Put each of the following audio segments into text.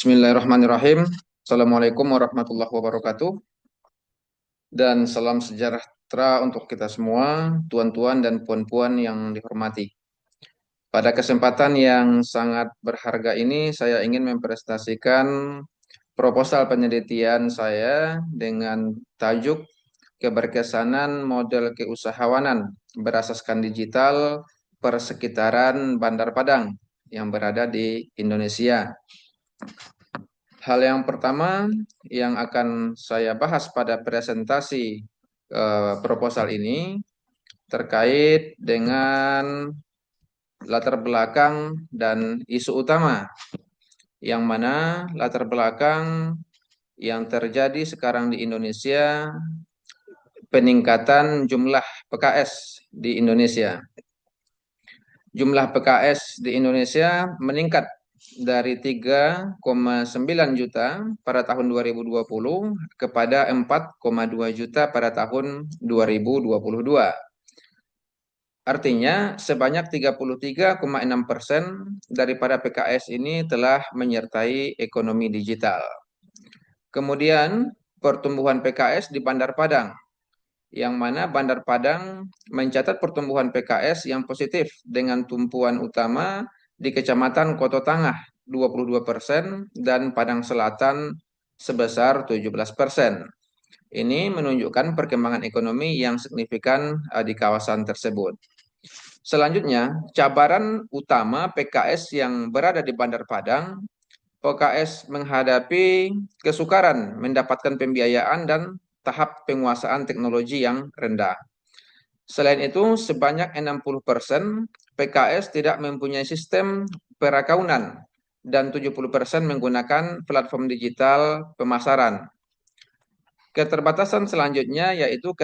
Bismillahirrahmanirrahim. Assalamualaikum warahmatullahi wabarakatuh. Dan salam sejahtera untuk kita semua, tuan-tuan dan puan-puan yang dihormati. Pada kesempatan yang sangat berharga ini, saya ingin mempresentasikan proposal penelitian saya dengan tajuk Keberkesanan Model Keusahawanan Berasaskan Digital Persekitaran Bandar Padang yang berada di Indonesia. Hal yang pertama yang akan saya bahas pada presentasi proposal ini terkait dengan latar belakang dan isu utama, yang mana latar belakang yang terjadi sekarang di Indonesia peningkatan jumlah PKS di Indonesia. Jumlah PKS di Indonesia meningkat dari 3,9 juta pada tahun 2020 kepada 4,2 juta pada tahun 2022. Artinya sebanyak 33,6% daripada PKS ini telah menyertai ekonomi digital. Kemudian pertumbuhan PKS di Bandar Padang, yang mana Bandar Padang mencatat pertumbuhan PKS yang positif dengan tumpuan utama di Kecamatan Koto Tangah 22% dan Padang Selatan sebesar 17%. Ini menunjukkan perkembangan ekonomi yang signifikan di kawasan tersebut. Selanjutnya, cabaran utama PKS yang berada di Bandar Padang, PKS menghadapi kesukaran mendapatkan pembiayaan dan tahap penguasaan teknologi yang rendah. Selain itu, sebanyak 60% PKS tidak mempunyai sistem perakaunan dan 70% menggunakan platform digital pemasaran. Keterbatasan selanjutnya yaitu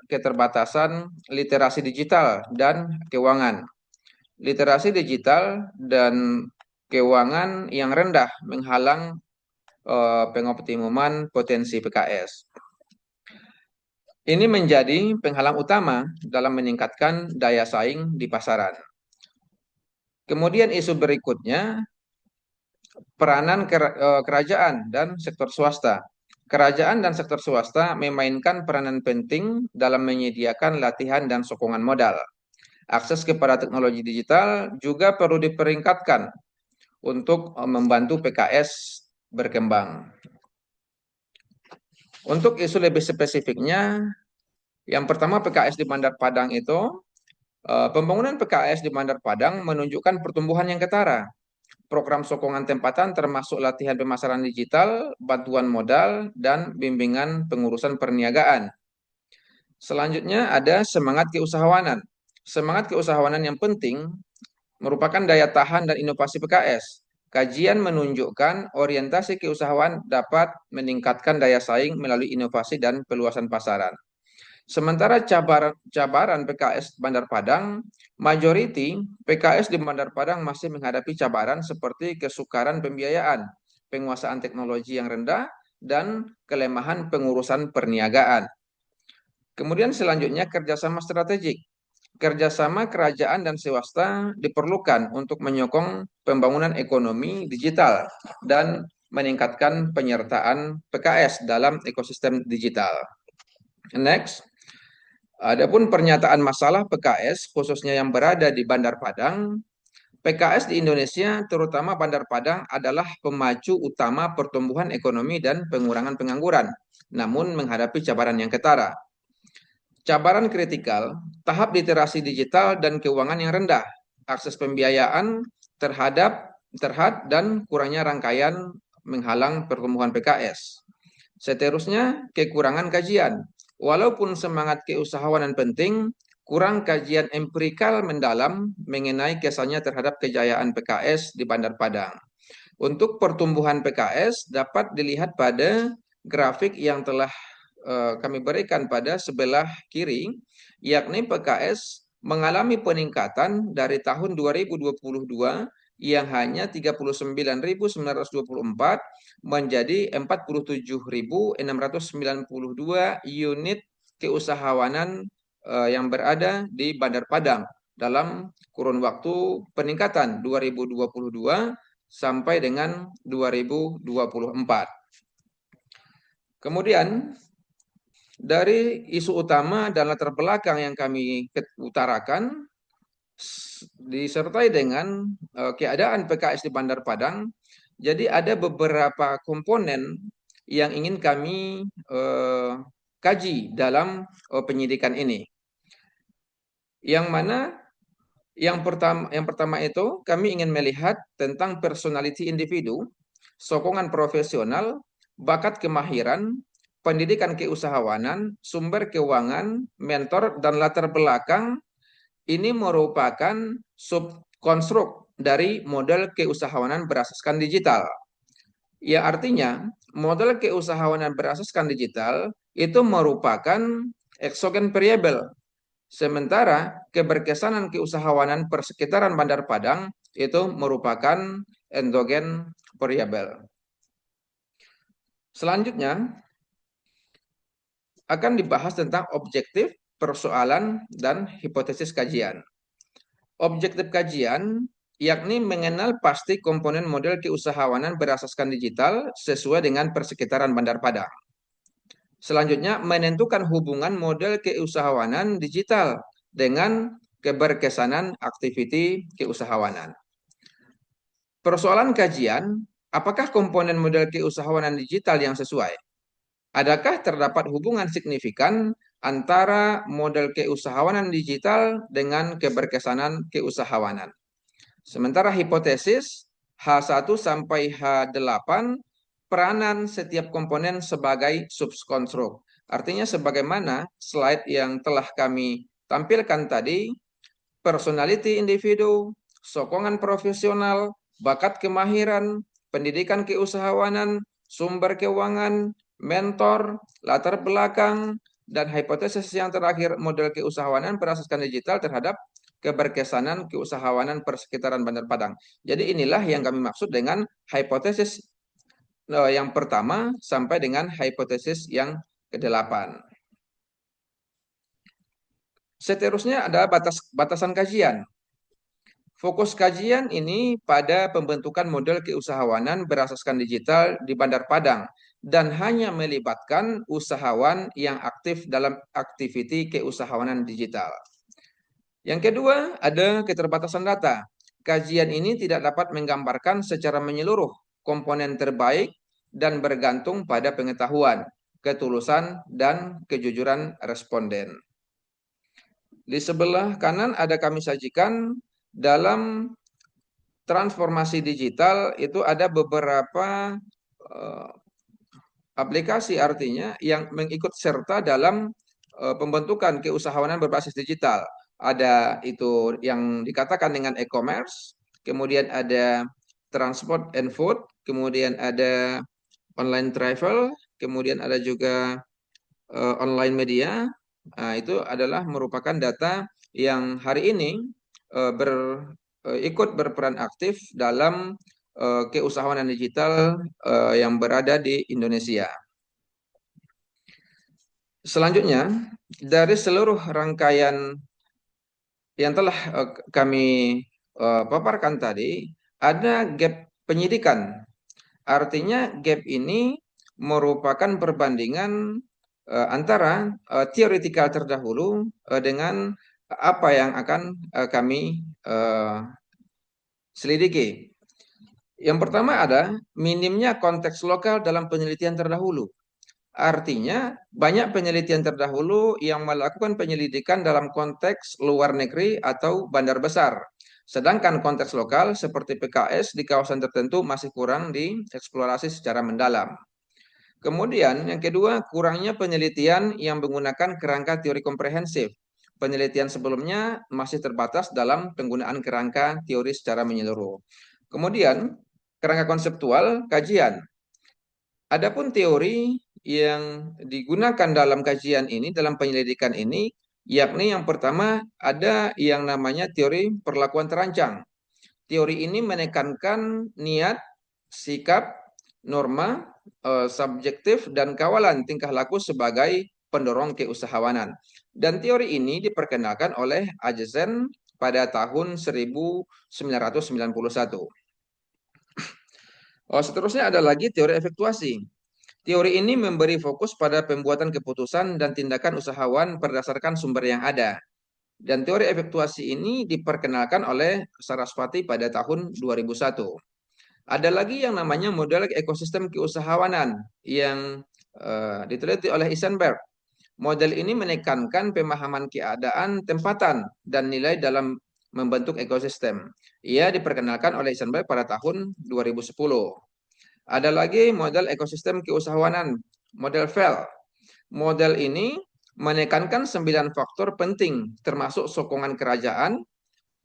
keterbatasan literasi digital dan keuangan. Literasi digital dan keuangan yang rendah menghalang pengoptimuman potensi PKS. Ini menjadi penghalang utama dalam meningkatkan daya saing di pasaran. Kemudian isu berikutnya, peranan kerajaan dan sektor swasta. Kerajaan dan sektor swasta memainkan peranan penting dalam menyediakan latihan dan sokongan modal. Akses kepada teknologi digital juga perlu diperingkatkan untuk membantu PKS berkembang. Untuk isu lebih spesifiknya, yang pertama PKS di Bandar Padang itu, pembangunan PKS di Bandar Padang menunjukkan pertumbuhan yang ketara. Program sokongan tempatan termasuk latihan pemasaran digital, bantuan modal, dan bimbingan pengurusan perniagaan. Selanjutnya ada semangat keusahawanan. Semangat keusahawanan yang penting merupakan daya tahan dan inovasi PKS. Kajian menunjukkan orientasi keusahawan dapat meningkatkan daya saing melalui inovasi dan peluasan pasaran. Sementara cabaran PKS Bandar Padang, majority PKS di Bandar Padang masih menghadapi cabaran seperti kesukaran pembiayaan, penguasaan teknologi yang rendah, dan kelemahan pengurusan perniagaan. Kemudian selanjutnya kerjasama strategik. Kerjasama kerajaan dan swasta diperlukan untuk menyokong pembangunan ekonomi digital dan meningkatkan penyertaan PKS dalam ekosistem digital. Next. Adapun pernyataan masalah PKS, khususnya yang berada di Bandar Padang, PKS di Indonesia, terutama Bandar Padang, adalah pemacu utama pertumbuhan ekonomi dan pengurangan pengangguran, namun menghadapi cabaran yang ketara. Cabaran kritikal, tahap literasi digital dan keuangan yang rendah, akses pembiayaan terhad dan kurangnya rangkaian menghalang pertumbuhan PKS. Seterusnya, kekurangan kajian. Walaupun semangat keusahawanan penting, kurang kajian empirikal mendalam mengenai kesannya terhadap kejayaan PKS di Bandar Padang. Untuk pertumbuhan PKS dapat dilihat pada grafik yang telah kami berikan pada sebelah kiri, yakni PKS mengalami peningkatan dari tahun 2022 yang hanya 39.924 menjadi 47.692 unit keusahawanan yang berada di Bandar Padang dalam kurun waktu peningkatan 2022 sampai dengan 2024. Kemudian dari isu utama dan latar belakang yang kami utarakan disertai dengan keadaan PKS di Bandar Padang, jadi ada beberapa komponen yang ingin kami kaji dalam penyidikan ini. Yang mana yang pertama itu kami ingin melihat tentang personality individu, sokongan profesional, bakat kemahiran, pendidikan keusahawanan, sumber keuangan, mentor, dan latar belakang. Ini merupakan subkonstruk dari model keusahawanan berasaskan digital. Ya artinya model keusahawanan berasaskan digital itu merupakan exogen variable. Sementara keberkesanan keusahawanan persekitaran Bandar Padang itu merupakan endogen variable. Selanjutnya akan dibahas tentang objektif, persoalan, dan hipotesis kajian. Objektif kajian yakni mengenal pasti komponen model keusahawanan berasaskan digital sesuai dengan persekitaran Bandar Padang. Selanjutnya, menentukan hubungan model keusahawanan digital dengan keberkesanan aktiviti keusahawanan. Persoalan kajian, apakah komponen model keusahawanan digital yang sesuai? Adakah terdapat hubungan signifikan antara model keusahawanan digital dengan keberkesanan keusahawanan? Sementara hipotesis H1 sampai H8 peranan setiap komponen sebagai subkonstruk. Artinya sebagaimana slide yang telah kami tampilkan tadi, personality individu, sokongan profesional, bakat kemahiran, pendidikan keusahawanan, sumber keuangan, mentor, latar belakang, dan hipotesis yang terakhir model keusahawanan berasaskan digital terhadap keberkesanan keusahawanan persekitaran Bandar Padang. Jadi inilah yang kami maksud dengan hipotesis yang pertama sampai dengan hipotesis yang ke-8. Seterusnya ada batasan kajian. Fokus kajian ini pada pembentukan model keusahawanan berasaskan digital di Bandar Padang dan hanya melibatkan usahawan yang aktif dalam aktiviti keusahawanan digital. Yang kedua, ada keterbatasan data. Kajian ini tidak dapat menggambarkan secara menyeluruh komponen terbaik dan bergantung pada pengetahuan, ketulusan, dan kejujuran responden. Di sebelah kanan ada kami sajikan dalam transformasi digital itu ada beberapa aplikasi artinya yang mengikut serta dalam pembentukan keusahawanan berbasis digital. Ada itu yang dikatakan dengan e-commerce, kemudian ada transport and food, kemudian ada online travel, kemudian ada juga online media. Nah, itu adalah merupakan data yang hari ini ikut berperan aktif dalam keusahawanan digital yang berada di Indonesia. Selanjutnya, dari seluruh rangkaian yang telah kami paparkan tadi, ada gap penyidikan. Artinya gap ini merupakan perbandingan antara teoretikal terdahulu dengan apa yang akan kami selidiki. Yang pertama ada minimnya konteks lokal dalam penelitian terdahulu. Artinya banyak penelitian terdahulu yang melakukan penyelidikan dalam konteks luar negeri atau bandar besar. Sedangkan konteks lokal seperti PKS di kawasan tertentu masih kurang dieksplorasi secara mendalam. Kemudian yang kedua, kurangnya penelitian yang menggunakan kerangka teori komprehensif. Penelitian sebelumnya masih terbatas dalam penggunaan kerangka teori secara menyeluruh. Kemudian, kerangka konseptual kajian. Adapun teori yang digunakan dalam kajian ini, dalam penyelidikan ini, yakni yang pertama ada yang namanya teori perlakuan terancang. Teori ini menekankan niat, sikap, norma, subjektif, dan kawalan tingkah laku sebagai pendorong keusahawanan. Dan teori ini diperkenalkan oleh Ajezen pada tahun 1991. Seterusnya ada lagi teori efektuasi. Teori ini memberi fokus pada pembuatan keputusan dan tindakan usahawan berdasarkan sumber yang ada. Dan teori efektuasi ini diperkenalkan oleh Sarasvati pada tahun 2001. Ada lagi yang namanya model ekosistem keusahawanan yang diteliti oleh Eisenberg. Model ini menekankan pemahaman keadaan tempatan dan nilai dalam membentuk ekosistem. Ia diperkenalkan oleh Eisenberg pada tahun 2010. Ada lagi model ekosistem keusahawanan, model FEL. Model ini menekankan 9 faktor penting termasuk sokongan kerajaan,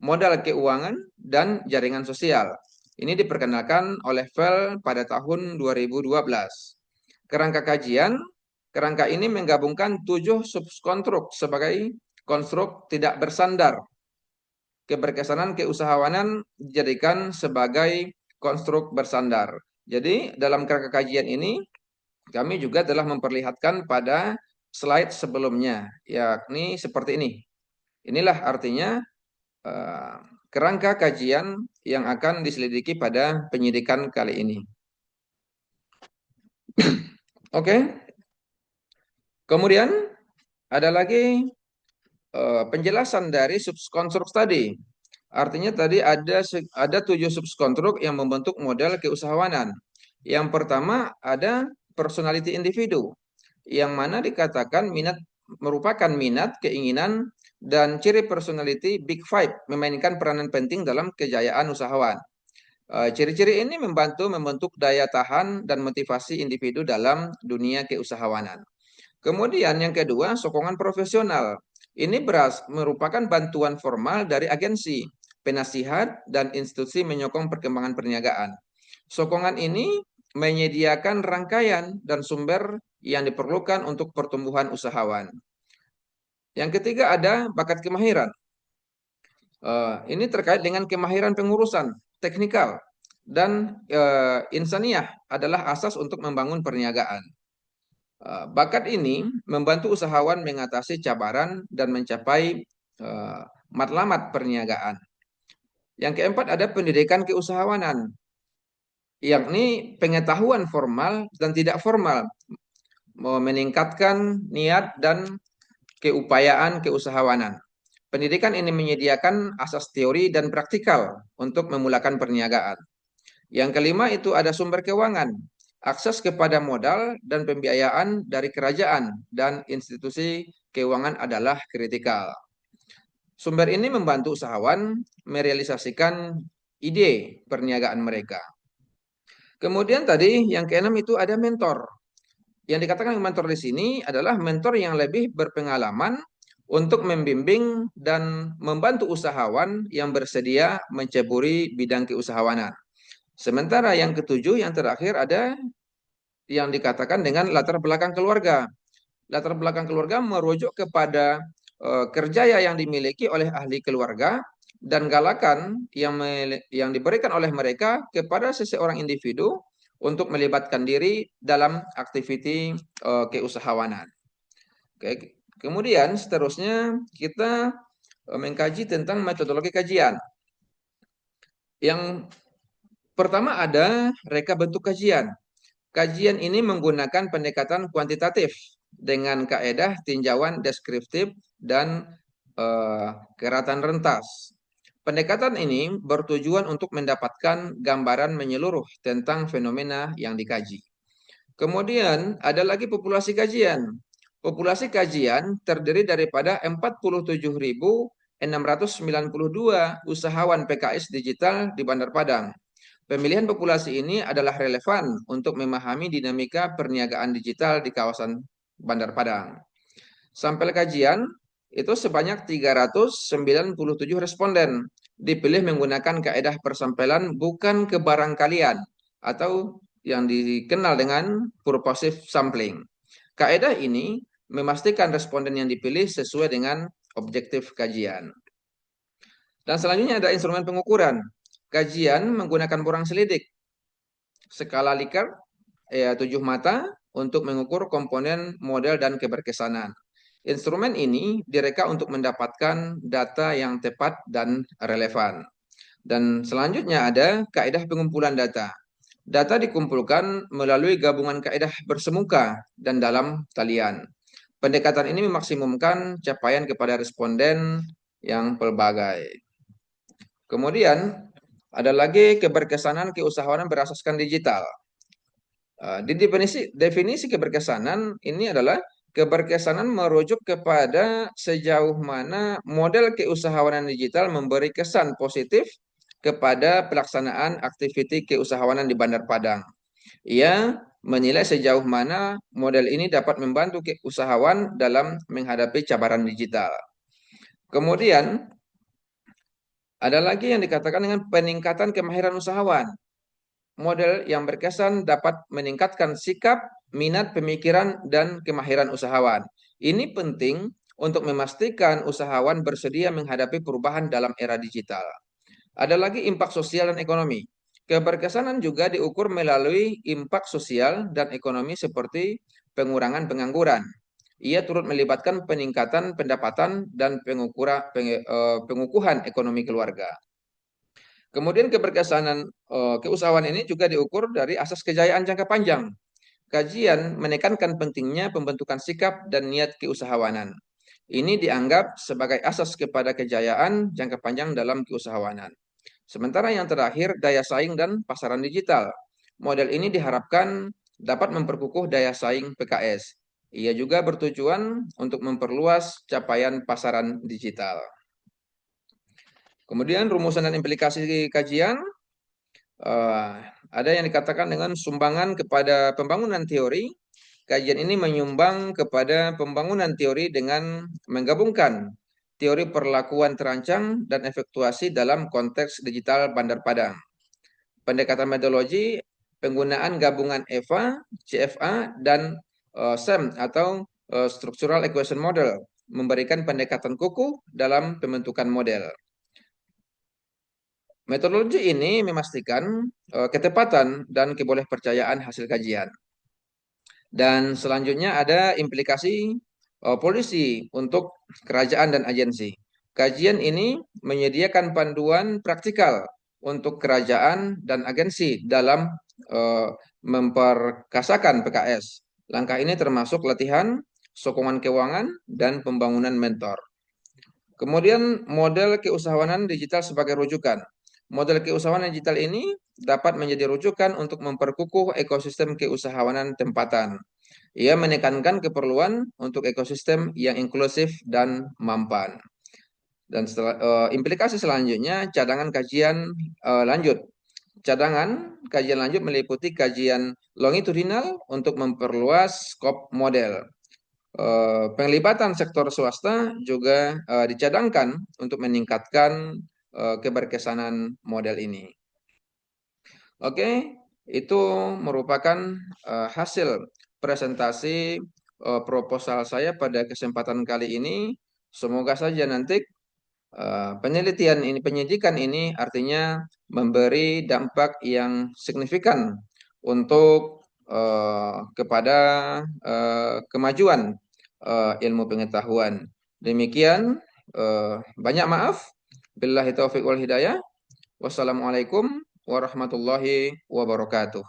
modal keuangan, dan jaringan sosial. Ini diperkenalkan oleh FEL pada tahun 2012. Kerangka kajian, kerangka ini menggabungkan 7 subkonstruk sebagai konstruk tidak bersandar. Keberkesanan keusahawanan dijadikan sebagai konstruk bersandar. Jadi dalam kerangka kajian ini kami juga telah memperlihatkan pada slide sebelumnya, yakni seperti ini. Inilah artinya kerangka kajian yang akan diselidiki pada penyidikan kali ini. Oke. Kemudian ada lagi penjelasan dari subkonstruk tadi. Artinya tadi ada 7 subkonstruk yang membentuk model keusahawanan. Yang pertama ada personality individu, yang mana dikatakan merupakan minat, keinginan, dan ciri personality Big Five memainkan peranan penting dalam kejayaan usahawan. Ciri-ciri ini membantu membentuk daya tahan dan motivasi individu dalam dunia keusahawanan. Kemudian yang kedua, sokongan profesional. Ini merupakan bantuan formal dari agensi, penasihat, dan institusi menyokong perkembangan perniagaan. Sokongan ini menyediakan rangkaian dan sumber yang diperlukan untuk pertumbuhan usahawan. Yang ketiga ada bakat kemahiran. Ini terkait dengan kemahiran pengurusan, teknikal, dan insaniah adalah asas untuk membangun perniagaan. Bakat ini membantu usahawan mengatasi cabaran dan mencapai matlamat perniagaan. Yang keempat ada pendidikan keusahawanan, yakni pengetahuan formal dan tidak formal, meningkatkan niat dan keupayaan keusahawanan. Pendidikan ini menyediakan asas teori dan praktikal untuk memulakan perniagaan. Yang kelima itu ada sumber keuangan, akses kepada modal dan pembiayaan dari kerajaan dan institusi keuangan adalah kritikal. Sumber ini membantu usahawan merealisasikan ide perniagaan mereka. Kemudian tadi yang keenam itu ada mentor. Yang dikatakan mentor di sini adalah mentor yang lebih berpengalaman untuk membimbing dan membantu usahawan yang bersedia menceburi bidang keusahawanan. Sementara yang ketujuh, yang terakhir ada yang dikatakan dengan latar belakang keluarga. Latar belakang keluarga merujuk kepada kerjaya yang dimiliki oleh ahli keluarga dan galakan yang diberikan oleh mereka kepada seseorang individu untuk melibatkan diri dalam aktiviti keusahawanan. Oke. Kemudian seterusnya kita mengkaji tentang metodologi kajian. Yang pertama ada reka bentuk kajian. Kajian ini menggunakan pendekatan kuantitatif dengan kaedah tinjauan deskriptif dan keratan rentas. Pendekatan ini bertujuan untuk mendapatkan gambaran menyeluruh tentang fenomena yang dikaji. Kemudian ada lagi populasi kajian. Populasi kajian terdiri daripada 47.692 usahawan PKS digital di Bandar Padang. Pemilihan populasi ini adalah relevan untuk memahami dinamika perniagaan digital di kawasan Bandar Padang. Sampel kajian itu sebanyak 397 responden dipilih menggunakan kaedah persampelan bukan kebarangkalian atau yang dikenal dengan purposive sampling. Kaedah ini memastikan responden yang dipilih sesuai dengan objektif kajian. Dan selanjutnya ada instrumen pengukuran. Kajian menggunakan borang selidik, skala Likert, 7 mata untuk mengukur komponen model dan keberkesanan. Instrumen ini direka untuk mendapatkan data yang tepat dan relevan. Dan selanjutnya ada kaedah pengumpulan data. Data dikumpulkan melalui gabungan kaedah bersemuka dan dalam talian. Pendekatan ini memaksimumkan capaian kepada responden yang pelbagai. Kemudian ada lagi keberkesanan keusahawanan berasaskan digital. Di definisi keberkesanan ini adalah keberkesanan merujuk kepada sejauh mana model keusahawanan digital memberi kesan positif kepada pelaksanaan aktiviti keusahawanan di Bandar Padang. Ia menilai sejauh mana model ini dapat membantu usahawan dalam menghadapi cabaran digital. Kemudian ada lagi yang dikatakan dengan peningkatan kemahiran usahawan. Model yang berkesan dapat meningkatkan sikap, minat, pemikiran, dan kemahiran usahawan. Ini penting untuk memastikan usahawan bersedia menghadapi perubahan dalam era digital. Ada lagi impak sosial dan ekonomi. Keberkesanan juga diukur melalui impak sosial dan ekonomi seperti pengurangan pengangguran. Ia turut melibatkan peningkatan pendapatan dan pengukuhan ekonomi keluarga. Kemudian keberkesanan keusahawan ini juga diukur dari asas kejayaan jangka panjang. Kajian menekankan pentingnya pembentukan sikap dan niat keusahawanan. Ini dianggap sebagai asas kepada kejayaan jangka panjang dalam keusahawanan. Sementara yang terakhir, daya saing dan pasaran digital. Model ini diharapkan dapat memperkukuh daya saing PKS. Ia juga bertujuan untuk memperluas capaian pasaran digital. Kemudian rumusan dan implikasi kajian, ada yang dikatakan dengan sumbangan kepada pembangunan teori. Kajian ini menyumbang kepada pembangunan teori dengan menggabungkan teori perlakuan terancang dan efektuasi dalam konteks digital Bandar Padang. Pendekatan metodologi, penggunaan gabungan EVA, CFA, dan SEM atau Structural Equation Model memberikan pendekatan kuku dalam pembentukan model. Metodologi ini memastikan ketepatan dan kebolehpercayaan hasil kajian. Dan selanjutnya ada implikasi polisi untuk kerajaan dan agensi. Kajian ini menyediakan panduan praktikal untuk kerajaan dan agensi dalam memperkasakan PKS. Langkah ini termasuk latihan, sokongan keuangan, dan pembangunan mentor. Kemudian model keusahawanan digital sebagai rujukan. Model keusahawanan digital ini dapat menjadi rujukan untuk memperkukuh ekosistem keusahawanan tempatan. Ia menekankan keperluan untuk ekosistem yang inklusif dan mampan. Dan implikasi selanjutnya, cadangan kajian lanjut. Cadangan kajian lanjut meliputi kajian longitudinal untuk memperluas skop model. Penglibatan sektor swasta juga dicadangkan untuk meningkatkan keberkesanan model ini. Oke, itu merupakan hasil presentasi proposal saya pada kesempatan kali ini. Semoga saja nanti penyidikan ini artinya memberi dampak yang signifikan untuk kepada kemajuan ilmu pengetahuan. Demikian, banyak maaf. Billahi taufiq wal hidayah. Wassalamualaikum warahmatullahi wabarakatuh.